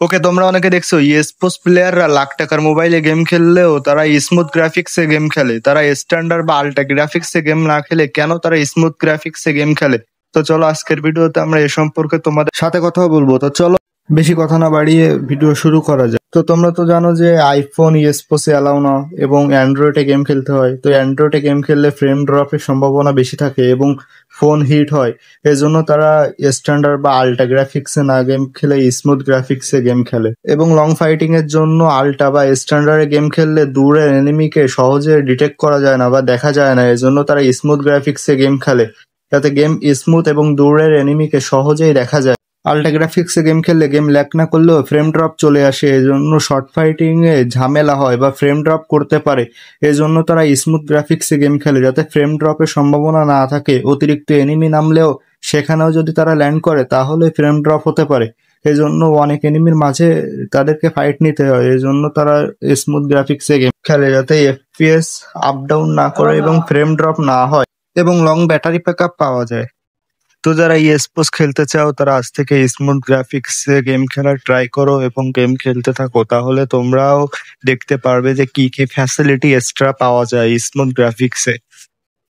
ওকে, তোমরা অনেকে দেখছো স্পোর্টস প্লেয়াররা লাখ টাকার মোবাইলে গেম খেললেও তারা স্মুথ গ্রাফিক্সে গেম খেলে। তারা স্ট্যান্ডার্ড বা আল্ট্রা গ্রাফিক্সে গেম না খেলে কেন তারা স্মুথ গ্রাফিক্সে গেম খেলে? তো চলো আজকের ভিডিওতে আমরা এ সম্পর্কে তোমাদের সাথে কথা বলবো। তো চলো বেশি কথা না বাড়িয়ে ভিডিও শুরু করা যায়। তো তোমরা তো জানো যে আইফোন স্পোর্টসে অ্যালাউ না এবং অ্যান্ড্রয়েডে গেম খেলতে হয়। তো অ্যান্ড্রয়েডে গেম খেললে ফ্রেম ড্রপের সম্ভাবনা বেশি থাকে এবং ফোন হিট হয়। এজন্য তারা স্ট্যান্ডার্ড বা আল্ট্রা গ্রাফিক্সে না গেম খেলে স্মুথ গ্রাফিক্সে গেম খেলে। এবং লং ফাইটিং এর জন্য আল্ট্রা বা স্ট্যান্ডার্ডে গেম খেললে দূরের এনিমিকে সহজে ডিটেক্ট করা যায় না বা দেখা যায় না। এজন্য তারা স্মুথ গ্রাফিক্সে গেম খেলে, যাতে গেম স্মুথ এবং দূরের এনিমিকে সহজেই দেখা যায়। আল্ট্রা গ্রাফিক্সে গেম খেললে গেম ল্যাগ না করলেও ফ্রেম ড্রপ চলে আসে, এজন্য শর্ট ফাইটিং এ ঝামেলা হয় বা ফ্রেম ড্রপ করতে পারে। এজন্য তারা স্মুথ গ্রাফিক্সে গেম খেলে, যাতে ফ্রেম ড্রপের সম্ভাবনা না থাকে। অতিরিক্ত এনিমি নামলেও সেখানেও যদি তারা ল্যান্ড করে তাহলে ফ্রেম ড্রপ হতে পারে। এজন্য অনেক এনিমির মাঝে তাদেরকে ফাইট নিতে হয়। এজন্য তারা স্মুথ গ্রাফিক্সে গেম খেলে, যাতে এফপিএস আপ ডাউন না করে এবং ফ্রেম ড্রপ না হয় এবং লং ব্যাটারি ব্যাকআপ পাওয়া যায়। তো যারা স্পোর্টস খেলতে চাও তারা আজ থেকে স্মুথ গ্রাফিক্সে গেম খেলার ট্রাই করো এবং গেম খেলতে থাকো। তাহলে তোমরাও দেখতে পারবে যে কি কি ফ্যাসিলিটি এক্সট্রা পাওয়া যায় স্মুথ গ্রাফিক্সে।